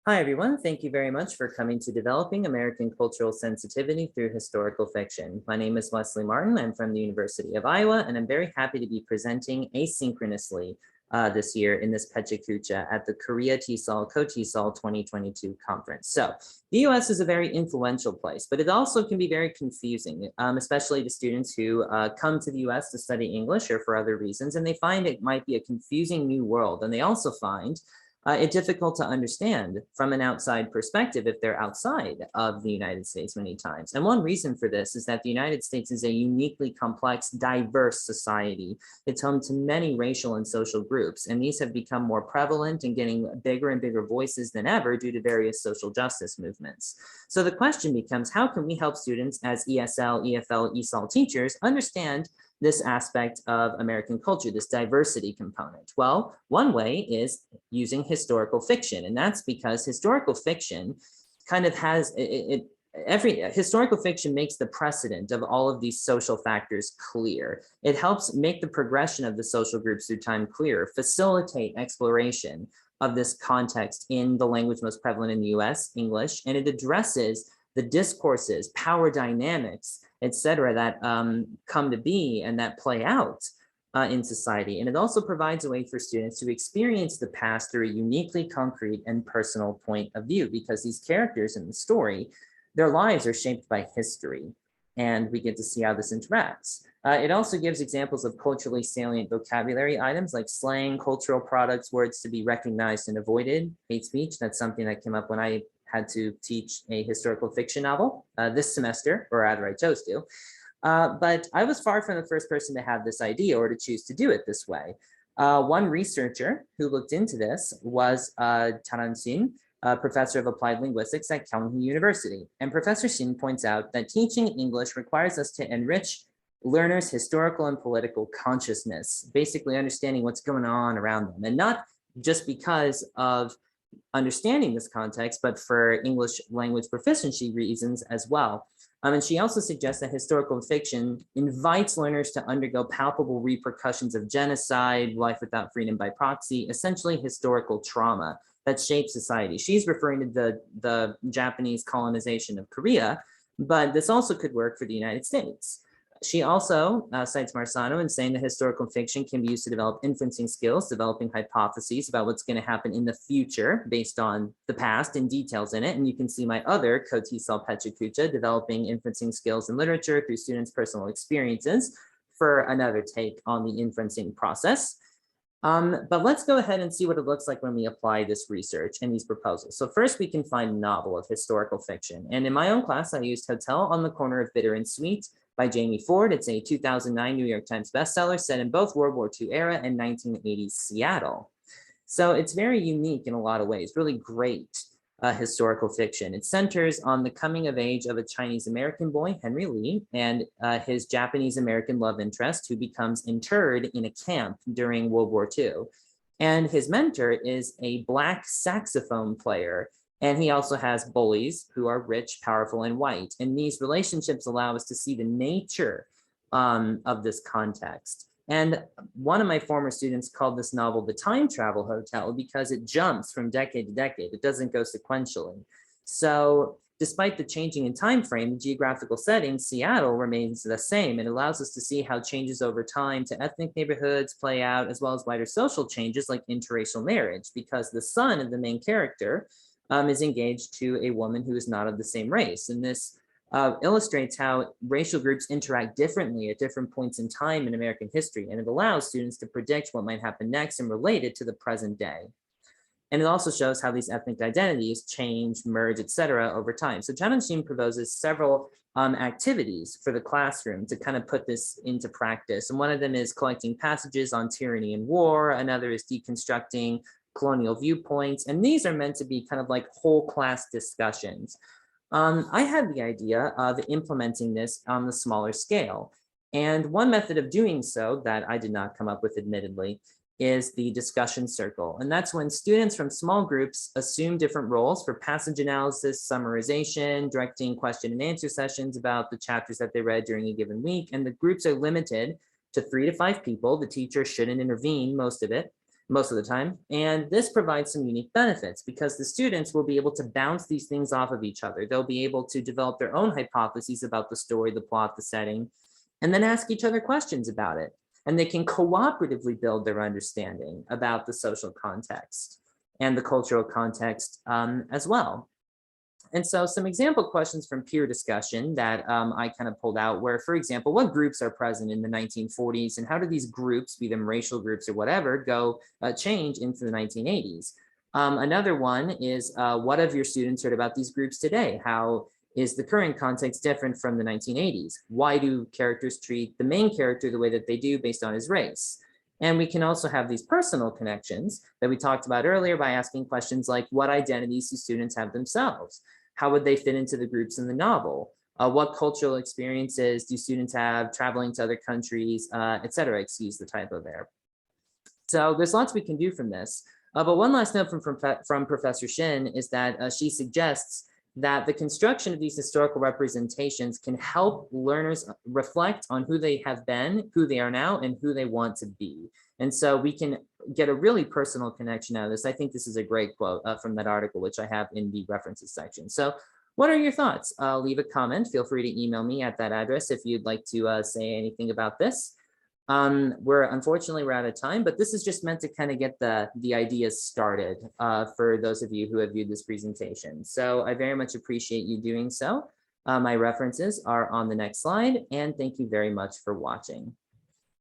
Hi, everyone. Thank you very much for coming to Developing American Cultural Sensitivity Through Historical Fiction. My name is Wesley Martin. I'm from the University of Iowa, and I'm very happy to be presenting asynchronously this year in this Pechakucha at the Korea TESOL Co-TESOL 2022 conference. So the US is a very influential place, but it also can be very confusing, especially to students who come to the US to study English or for other reasons, and they find it might be a confusing new world. And they also find it's difficult to understand from an outside perspective if they're outside of the United States many times. And one reason for this is that the United States is a uniquely complex, diverse society. It's home to many racial and social groups, and these have become more prevalent and getting bigger and bigger voices than ever due to various social justice movements. So the question becomes, how can we help students as ESL, EFL, ESOL teachers understand this aspect of American culture, this diversity component? Well, one way is using historical fiction, and that's because historical fiction kind of has every historical fiction makes the precedent of all of these social factors clear. It helps make the progression of the social groups through time clearer, facilitate exploration of this context in the language most prevalent in the US, English, and it addresses the discourses, power dynamics, et cetera, that come to be and that play out in society. And it also provides a way for students to experience the past through a uniquely concrete and personal point of view, because these characters in the story, their lives are shaped by history, and we get to see how this interacts. It also gives examples of culturally salient vocabulary items like slang, cultural products, words to be recognized and avoided, hate speech. That's something that came up when I had to teach a historical fiction novel this semester, or rather I chose to. But I was far from the first person to have this idea or to choose to do it this way. One researcher who looked into this was Charan Shin, professor of applied linguistics at Kyung University. And Professor Shin points out that teaching English requires us to enrich learners' historical and political consciousness, basically understanding what's going on around them, and not just because of understanding this context, but for English language proficiency reasons as well. And she also suggests that historical fiction invites learners to undergo palpable repercussions of genocide, life without freedom by proxy, essentially historical trauma that shapes society. She's referring to the Japanese colonization of Korea, but this also could work for the United States. She also cites Marsano in saying that historical fiction can be used to develop inferencing skills, developing hypotheses about what's going to happen in the future based on the past and details in it. And you can see my other co-TESOL Pechakucha, developing inferencing skills in literature through students' personal experiences, for another take on the inferencing process. But let's go ahead and see what it looks like when we apply this research and these proposals. So first, we can find a novel of historical fiction. And in my own class, I used Hotel on the Corner of Bitter and Sweet by Jamie Ford. It's a 2009 New York Times bestseller set in both World War II era and 1980s Seattle. So it's very unique in a lot of ways, really great historical fiction. It centers on the coming of age of a Chinese American boy, Henry Lee, and his Japanese American love interest, who becomes interred in a camp during World War II. And his mentor is a Black saxophone player. And he also has bullies who are rich, powerful, and white. And these relationships allow us to see the nature of this context. And one of my former students called this novel the Time Travel Hotel because it jumps from decade to decade. It doesn't go sequentially. So despite the changing in time frame, the geographical setting, Seattle, remains the same, and allows us to see how changes over time to ethnic neighborhoods play out, as well as wider social changes like interracial marriage, because the son of the main character is engaged to a woman who is not of the same race. And this illustrates how racial groups interact differently at different points in time in American history, and it allows students to predict what might happen next and relate it to the present day. And it also shows how these ethnic identities change, merge, etc. over time. So Charan Shin proposes several activities for the classroom to kind of put this into practice. And one of them is collecting passages on tyranny and war. Another is deconstructing colonial viewpoints. And these are meant to be kind of like whole class discussions. I had the idea of implementing this on the smaller scale. And one method of doing so that I did not come up with, admittedly, is the discussion circle. And that's when students from small groups assume different roles for passage analysis, summarization, directing question and answer sessions about the chapters that they read during a given week. And the groups are limited to 3 to 5 people. The teacher shouldn't intervene most of it. most of the time. And this provides some unique benefits because the students will be able to bounce these things off of each other. They'll be able to develop their own hypotheses about the story, the plot, the setting, and then ask each other questions about it. And they can cooperatively build their understanding about the social context and the cultural context as well. And so some example questions from peer discussion that I kind of pulled out were, for example, what groups are present in the 1940s and how do these groups, be them racial groups or whatever, change into the 1980s? Another one is what have your students heard about these groups today? How is the current context different from the 1980s? Why do characters treat the main character the way that they do based on his race? And we can also have these personal connections that we talked about earlier by asking questions like what identities do students have themselves? How would they fit into the groups in the novel? What cultural experiences do students have traveling to other countries, et cetera, excuse the typo there. So there's lots we can do from this. But one last note from Professor Shin is that she suggests that the construction of these historical representations can help learners reflect on who they have been, who they are now, and who they want to be. And so we can get a really personal connection out of this. I think this is a great quote from that article, which I have in the references section. So what are your thoughts? Leave a comment. Feel free to email me at that address if you'd like to say anything about this. Unfortunately, we're out of time, but this is just meant to kind of get the ideas started for those of you who have viewed this presentation. So I very much appreciate you doing so. My references are on the next slide, and thank you very much for watching.